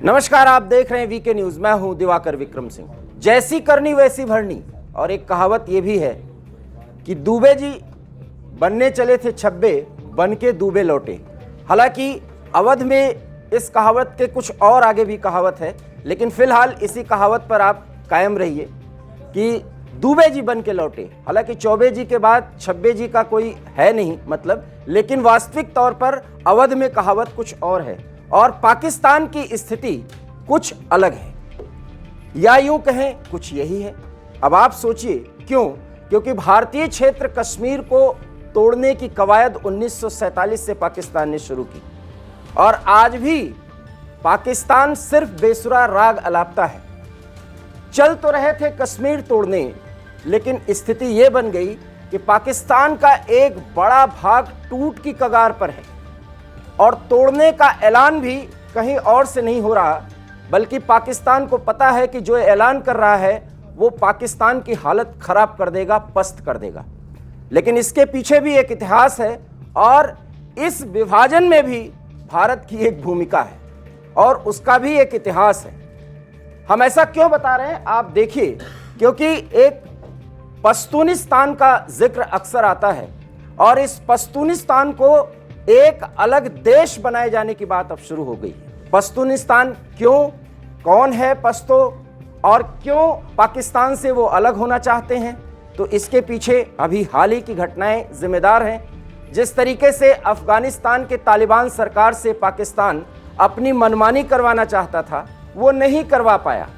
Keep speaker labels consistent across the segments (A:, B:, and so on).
A: नमस्कार, आप देख रहे हैं वीके न्यूज। मैं हूं दिवाकर विक्रम सिंह। जैसी करनी वैसी भरनी। और एक कहावत यह भी है कि दूबे जी बनने चले थे छब्बे, बन के दूबे लौटे। हालांकि अवध में इस कहावत के कुछ और आगे भी कहावत है, लेकिन फिलहाल इसी कहावत पर आप कायम रहिए कि दूबे जी बन के लौटे। हालांकि चौबे जी के बाद छब्बे जी का कोई है नहीं मतलब, लेकिन वास्तविक तौर पर अवध में कहावत कुछ और है और पाकिस्तान की स्थिति कुछ अलग है, या यूं कहें कुछ यही है। अब आप सोचिए क्यों? क्योंकि भारतीय क्षेत्र कश्मीर को तोड़ने की कवायद 1947 से पाकिस्तान ने शुरू की और आज भी पाकिस्तान सिर्फ बेसुरा राग अलापता है। चल तो रहे थे कश्मीर तोड़ने, लेकिन स्थिति यह बन गई कि पाकिस्तान का एक बड़ा भाग टूट की कगार पर है और तोड़ने का ऐलान भी कहीं और से नहीं हो रहा, बल्कि पाकिस्तान को पता है कि जो ऐलान कर रहा है वो पाकिस्तान की हालत खराब कर देगा, पस्त कर देगा। लेकिन इसके पीछे भी एक इतिहास है और इस विभाजन में भी भारत की एक भूमिका है और उसका भी एक इतिहास है। हम ऐसा क्यों बता रहे हैं आप देखिए, क्योंकि एक पश्तूनिस्तान का जिक्र अक्सर आता है और इस पश्तूनिस्तान को एक अलग देश बनाए जाने की बात अब शुरू हो गई है। पश्तूनिस्तान क्यों, कौन है पश्तो और क्यों पाकिस्तान से वो अलग होना चाहते हैं, तो इसके पीछे अभी हाल ही की घटनाएं जिम्मेदार हैं। जिस तरीके से अफगानिस्तान के तालिबान सरकार से पाकिस्तान अपनी मनमानी करवाना चाहता था, वो नहीं करवा पाया।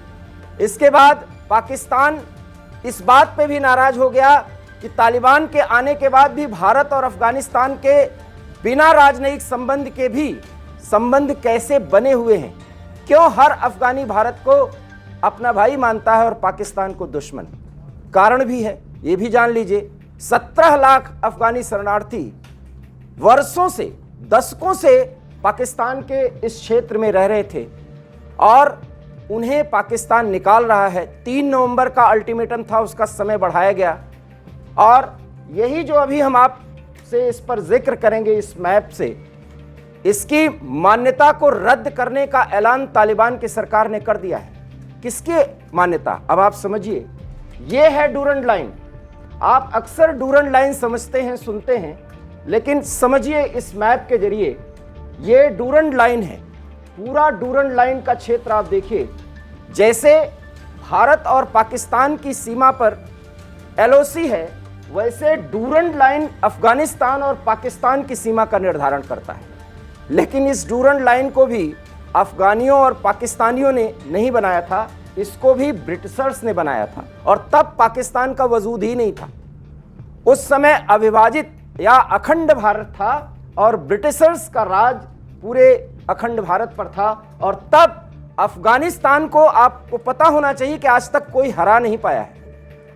A: इसके बाद पाकिस्तान इस बात पे भी नाराज हो गया कि तालिबान के आने के बाद भी भारत और अफगानिस्तान के बिना राजनयिक संबंध के भी संबंध कैसे बने हुए हैं। क्यों हर अफगानी भारत को अपना भाई मानता है और पाकिस्तान को दुश्मन? कारण भी है, ये भी जान लीजिए। 17 लाख अफगानी शरणार्थी वर्षों से, दशकों से पाकिस्तान के इस क्षेत्र में रह रहे थे और उन्हें पाकिस्तान निकाल रहा है। 3 नवंबर का अल्टीमेटम था, उसका समय बढ़ाया गया और यही जो अभी हम आपसे इस पर जिक्र करेंगे, इस मैप से, इसकी मान्यता को रद्द करने का ऐलान तालिबान की सरकार ने कर दिया है। किसकी मान्यता? अब आप समझिए, यह है डूरंड लाइन। आप अक्सर डूरंड लाइन समझते हैं, सुनते हैं, लेकिन समझिए इस मैप के जरिए यह डूरंड लाइन है। पूरा डूरंड लाइन का क्षेत्र आप देखिए, जैसे भारत और पाकिस्तान की सीमा पर एलओसी है, वैसे डूरंड लाइन अफगानिस्तान और पाकिस्तान की सीमा का निर्धारण करता है। लेकिन इस डूरंड लाइन को भी अफगानियों और पाकिस्तानियों ने नहीं बनाया था, इसको भी ब्रिटिशर्स ने बनाया था और तब पाकिस्तान का वजूद ही नहीं था। उस समय अविभाजित या अखंड भारत था और ब्रिटिशर्स का राज पूरे अखंड भारत पर था और तब अफगानिस्तान को, आपको पता होना चाहिए कि आज तक कोई हरा नहीं पाया है।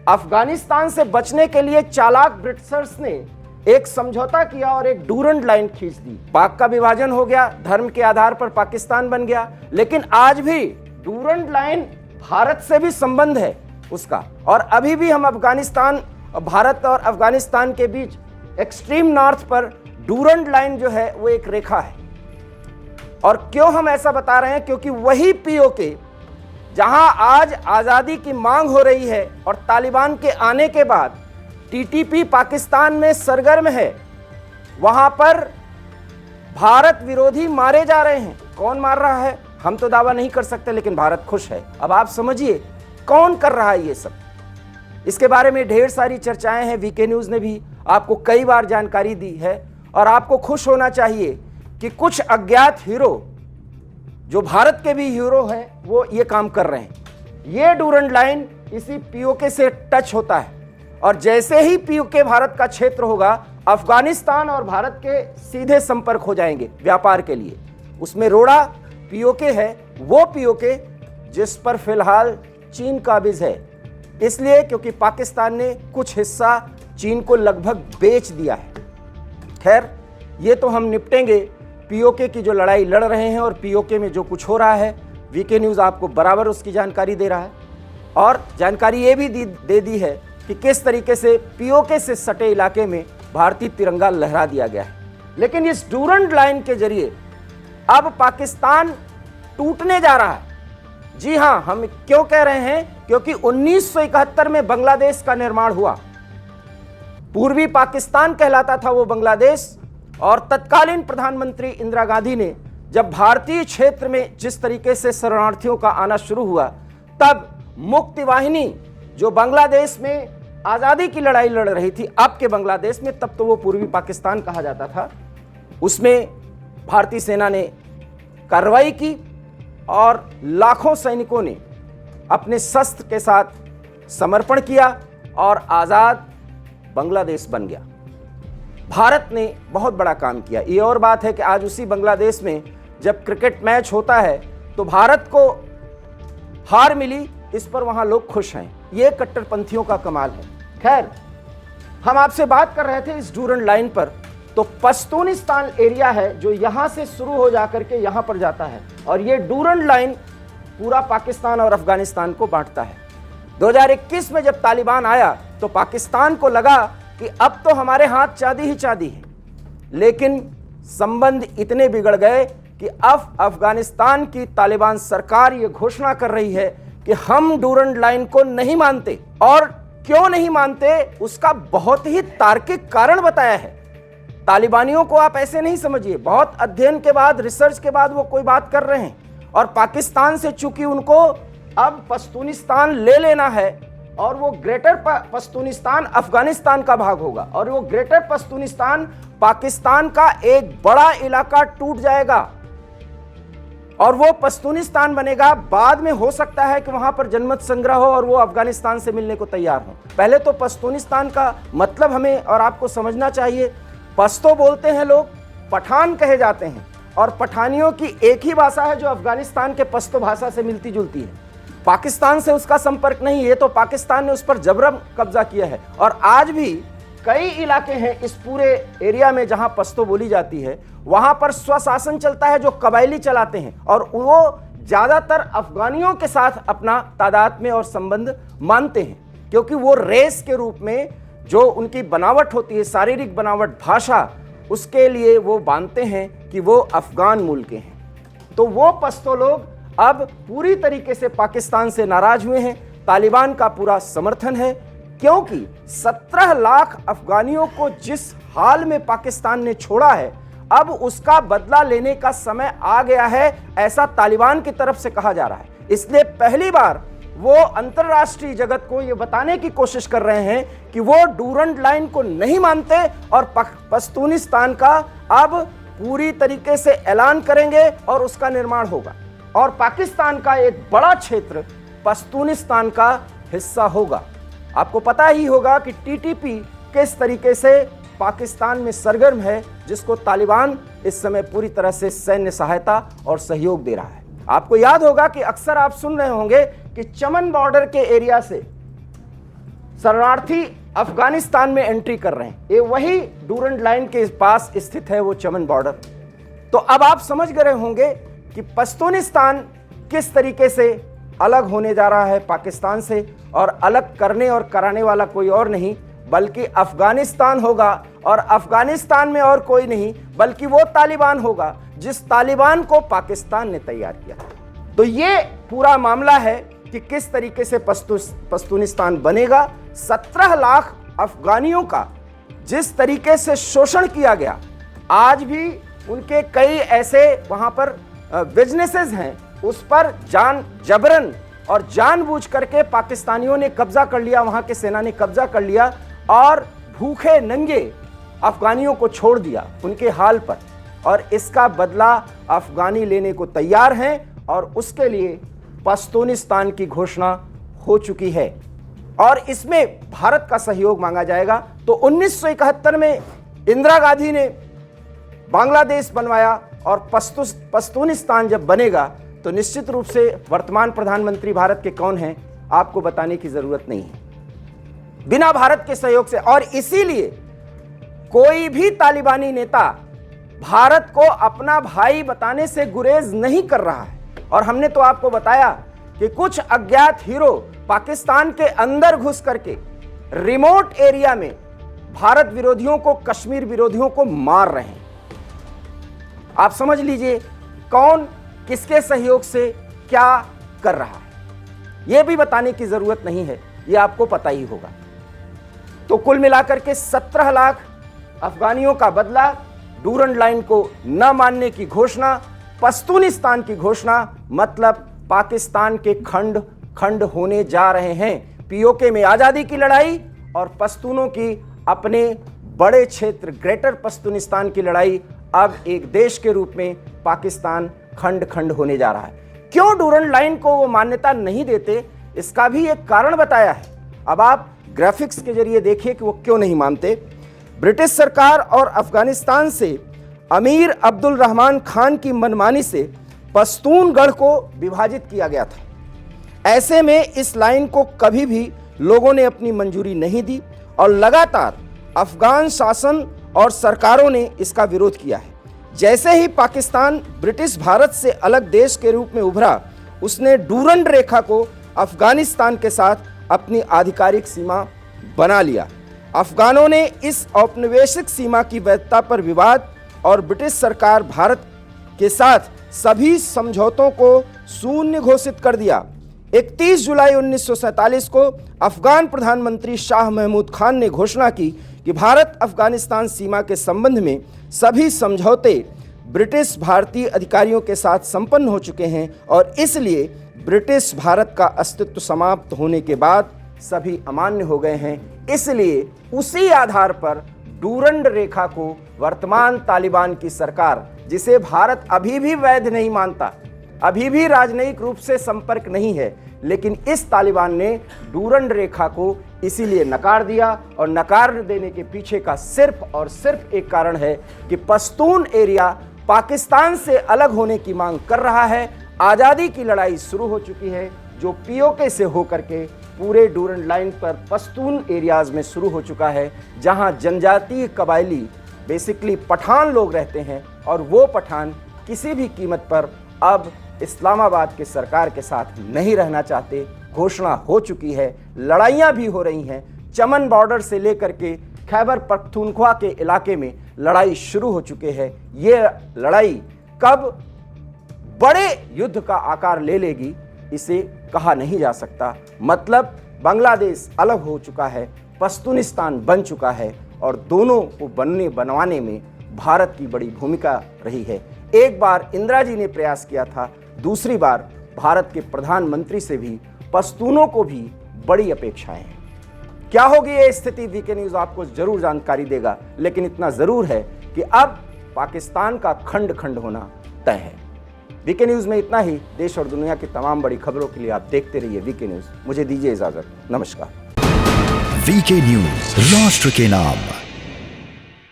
A: अफगानिस्तान से बचने के लिए चालाक ब्रिटिशर्स ने एक समझौता किया और एक डूरंड लाइन खींच दी। पाक का विभाजन हो गया, धर्म के आधार पर पाकिस्तान बन गया, लेकिन आज भी डूरंड लाइन भारत से भी संबंध है उसका। और अभी भी हम अफगानिस्तान, भारत और अफगानिस्तान के बीच एक्सट्रीम नॉर्थ पर डूरंड लाइन जो है वो एक रेखा है। और क्यों हम ऐसा बता रहे हैं? क्योंकि वही पीओके जहां आज आजादी की मांग हो रही है और तालिबान के आने के बाद टीटीपी पाकिस्तान में सरगर्म है, वहां पर भारत विरोधी मारे जा रहे हैं। कौन मार रहा है हम तो दावा नहीं कर सकते, लेकिन भारत खुश है। अब आप समझिए कौन कर रहा है ये सब। इसके बारे में ढेर सारी चर्चाएं हैं, वीके न्यूज ने भी आपको कई बार जानकारी दी है और आपको खुश होना चाहिए कि कुछ अज्ञात हीरो, जो भारत के भी हीरो हैं, वो ये काम कर रहे हैं। ये डूरंड लाइन इसी पीओके से टच होता है और जैसे ही पीओके भारत का क्षेत्र होगा, अफगानिस्तान और भारत के सीधे संपर्क हो जाएंगे व्यापार के लिए। उसमें रोड़ा पीओके है, वो पीओके जिस पर फिलहाल चीन काबिज है, इसलिए क्योंकि पाकिस्तान ने कुछ हिस्सा चीन को लगभग बेच दिया है। खैर, ये तो हम निपटेंगे पीओके की जो लड़ाई लड़ रहे हैं और पीओके में जो कुछ हो रहा है। वीके न्यूज़ आपको बराबर उसकी जानकारी दे रहा है और जानकारी ये भी दे दी है कि किस तरीके से पीओके से सटे इलाके में भारतीय तिरंगा लहरा दिया गया है। लेकिन इस डूरंड लाइन के जरिए अब पाकिस्तान टूटने जा रहा है। जी हां, हम क्यों कह रहे हैं? क्योंकि 1971 में बांग्लादेश का निर्माण हुआ। पूर्वी पाकिस्तान कहलाता था वो बांग्लादेश, और तत्कालीन प्रधानमंत्री इंदिरा गांधी ने जब भारतीय क्षेत्र में जिस तरीके से शरणार्थियों का आना शुरू हुआ, तब मुक्ति वाहिनी जो बांग्लादेश में आजादी की लड़ाई लड़ रही थी, अब के बांग्लादेश में, तब तो वो पूर्वी पाकिस्तान कहा जाता था, उसमें भारतीय सेना ने कार्रवाई की और लाखों सैनिकों ने अपने शस्त्र के साथ समर्पण किया और आजाद बांग्लादेश बन गया। भारत ने बहुत बड़ा काम किया। ये और बात है कि आज उसी बांग्लादेश में जब क्रिकेट मैच होता है तो भारत को हार मिली, इस पर वहां लोग खुश हैं। ये कट्टरपंथियों का कमाल है। खैर, हम आपसे बात कर रहे थे इस डूरंड लाइन पर, तो पश्तूनिस्तान एरिया है जो यहां से शुरू हो जाकर के यहां पर जाता है, और ये डूरंड लाइन पूरा पाकिस्तान और अफगानिस्तान को बांटता है। 2021 में जब तालिबान आया तो पाकिस्तान को लगा कि अब तो हमारे हाथ चांदी ही चांदी है, लेकिन संबंध इतने बिगड़ गए कि अब अफगानिस्तान की तालिबान सरकार ये घोषणा कर रही है कि हम डूरंड लाइन को नहीं मानते। और क्यों नहीं मानते, उसका बहुत ही तार्किक कारण बताया है। तालिबानियों को आप ऐसे नहीं समझिए, बहुत अध्ययन के बाद, रिसर्च के बाद वो कोई बात कर रहे हैं। और पाकिस्तान से चूंकि उनको अब पश्तूनिस्तान ले लेना है, और वो ग्रेटर पश्तूनिस्तान अफगानिस्तान का भाग होगा, और वो ग्रेटर पश्तूनिस्तान पाकिस्तान का एक बड़ा इलाका टूट जाएगा और वो पश्तूनिस्तान बनेगा। बाद में हो सकता है कि वहां पर जनमत संग्रह हो और वो अफगानिस्तान से मिलने को तैयार हो। पहले तो पश्तूनिस्तान का मतलब हमें और आपको समझना चाहिए। पश्तो बोलते हैं लोग, पठान कहे जाते हैं, और पठानियों की एक ही भाषा है जो अफगानिस्तान के पश्तो भाषा से मिलती जुलती है। पाकिस्तान से उसका संपर्क नहीं है, तो पाकिस्तान ने उस पर जबरन कब्जा किया है। और आज भी कई इलाके हैं इस पूरे एरिया में जहां पश्तो बोली जाती है, वहां पर स्वशासन चलता है जो कबायली चलाते हैं, और वो ज्यादातर अफगानियों के साथ अपना तादाद में और संबंध मानते हैं, क्योंकि वो रेस के रूप में जो उनकी बनावट होती है, शारीरिक बनावट, भाषा, उसके लिए वो मानते हैं कि वो अफगान मूल के हैं। तो वो पश्तो लोग अब पूरी तरीके से पाकिस्तान से नाराज हुए हैं। तालिबान का पूरा समर्थन है, क्योंकि 17 लाख अफगानियों को जिस हाल में पाकिस्तान ने छोड़ा है, अब उसका बदला लेने का समय आ गया है, ऐसा तालिबान की तरफ से कहा जा रहा है। इसलिए पहली बार वो अंतर्राष्ट्रीय जगत को ये बताने की कोशिश कर रहे हैं कि वो डूरंड लाइन को नहीं मानते और पश्तूनिस्तान का अब पूरी तरीके से ऐलान करेंगे और उसका निर्माण होगा, और पाकिस्तान का एक बड़ा क्षेत्र पश्तूनिस्तान का हिस्सा होगा। आपको पता ही होगा कि टीटीपी किस तरीके से पाकिस्तान में सरगर्म है, जिसको तालिबान इस समय पूरी तरह से सैन्य सहायता और सहयोग दे रहा है। आपको याद होगा कि अक्सर आप सुन रहे होंगे कि चमन बॉर्डर के एरिया से शरणार्थी अफगानिस्तान में एंट्री कर रहे हैं। ये वही डूरंड लाइन के पास स्थित है वो चमन बॉर्डर। तो अब आप समझ गए होंगे कि पश्तूनिस्तान किस तरीके से अलग होने जा रहा है पाकिस्तान से, और अलग करने और कराने वाला कोई और नहीं बल्कि अफगानिस्तान होगा। और अफगानिस्तान में और कोई नहीं बल्कि वो तालिबान होगा जिस तालिबान को पाकिस्तान ने तैयार किया। तो ये पूरा मामला है कि किस तरीके से पश्तूनिस्तान बनेगा। 17 लाख अफगानियों का जिस तरीके से शोषण किया गया, आज भी उनके कई ऐसे वहां पर बिजनेसेस हैं, उस पर जबरन और जानबूझ करके पाकिस्तानियों ने कब्जा कर लिया, वहां के सेना ने कब्जा कर लिया और भूखे नंगे अफगानियों को छोड़ दिया उनके हाल पर। और इसका बदला अफगानी लेने को तैयार हैं, और उसके लिए पश्तूनिस्तान की घोषणा हो चुकी है, और इसमें भारत का सहयोग मांगा जाएगा। तो 1971 में इंदिरा गांधी ने बांग्लादेश बनवाया, और पश्तूनिस्तान जब बनेगा तो निश्चित रूप से वर्तमान प्रधानमंत्री भारत के कौन हैं आपको बताने की जरूरत नहीं है, बिना भारत के सहयोग से। और इसीलिए कोई भी तालिबानी नेता भारत को अपना भाई बताने से गुरेज नहीं कर रहा है। और हमने तो आपको बताया कि कुछ अज्ञात हीरो पाकिस्तान के अंदर घुस करके रिमोट एरिया में भारत विरोधियों को, कश्मीर विरोधियों को मार रहे हैं। आप समझ लीजिए कौन किसके सहयोग से क्या कर रहा है, यह भी बताने की जरूरत नहीं है, यह आपको पता ही होगा। तो कुल मिलाकर के 17 लाख अफगानियों का बदला, डूरंड लाइन को न मानने की घोषणा, पश्तूनिस्तान की घोषणा, मतलब पाकिस्तान के खंड खंड होने जा रहे हैं। पीओके में आजादी की लड़ाई और पश्तूनों की अपने बड़े क्षेत्र ग्रेटर पश्तूनिस्तान की लड़ाई अब एक देश के रूप में पाकिस्तान खंड खंड होने जा रहा है। क्यों डूरंड लाइन को वो मान्यता नहीं देते, इसका भी एक कारण बताया है। अब आप ग्राफिक्स के जरिए देखिए कि वो क्यों नहीं मानते। ब्रिटिश सरकार और अफगानिस्तान से अमीर अब्दुल रहमान खान की मनमानी से पश्तूनगढ़ को विभाजित किया गया था। ऐसे में इस लाइन को कभी भी लोगों ने अपनी मंजूरी नहीं दी और लगातार अफगान शासन और सरकारों ने इसका विरोध किया है। जैसे ही पाकिस्तान ब्रिटिश भारत से अलग देश के रूप में उभरा, उसने डूरंड रेखा को अफगानिस्तान के साथ अपनी आधिकारिक सीमा बना लिया। अफगानों ने इस औपनिवेशिक सीमा की वैधता पर विवाद और ब्रिटिश सरकार भारत के साथ सभी समझौतों को शून्य घोषित कर दिया। 31 जुलाई 1947 को अफगान प्रधानमंत्री शाह महमूद खान ने घोषणा की कि भारत अफगानिस्तान सीमा के संबंध में सभी समझौते ब्रिटिश भारतीय अधिकारियों के साथ संपन्न हो चुके हैं और इसलिए ब्रिटिश भारत का अस्तित्व समाप्त होने के बाद सभी अमान्य हो गए हैं। इसलिए उसी आधार पर डूरंड रेखा को वर्तमान तालिबान की सरकार, जिसे भारत अभी भी वैध नहीं मानता, अभी भी राजनयिक रूप से संपर्क नहीं है, लेकिन इस तालिबान ने डूरंड रेखा को इसीलिए नकार दिया। और नकार देने के पीछे का सिर्फ और सिर्फ एक कारण है कि पश्तून एरिया पाकिस्तान से अलग होने की मांग कर रहा है। आज़ादी की लड़ाई शुरू हो चुकी है, जो पीओके से होकर के पूरे डूरंड लाइन पर पश्तून एरियाज में शुरू हो चुका है, जहां जनजातीय कबायली बेसिकली पठान लोग रहते हैं और वो पठान किसी भी कीमत पर अब इस्लामाबाद के सरकार के साथ नहीं रहना चाहते। घोषणा हो चुकी है, लड़ाइयां भी हो रही हैं। चमन बॉर्डर से लेकर के खैबर पख्तूनख्वा के इलाके में लड़ाई शुरू हो चुके हैं। ये लड़ाई कब बड़े युद्ध का आकार ले लेगी, इसे कहा नहीं जा सकता। मतलब बांग्लादेश अलग हो चुका है, पश्तूनिस्तान बन चुका है और दोनों को बनवाने में भारत की बड़ी भूमिका रही है। एक बार इंदिरा जी ने प्रयास किया था, दूसरी बार भारत के प्रधानमंत्री से भी पश्तूनों को भी बड़ी अपेक्षाएं हैं। क्या होगी ये स्थिति, वीके न्यूज़ आपको जरूर जानकारी देगा, लेकिन इतना जरूर है कि अब पाकिस्तान का खंड खंड होना तय है। वीके न्यूज़ में इतना ही। देश और दुनिया की तमाम बड़ी खबरों के लिए आप देखते रहिए वीके न्यूज़। मुझे दीजिए इजाजत, नमस्कार।
B: वीके न्यूज़, राष्ट्र के नाम।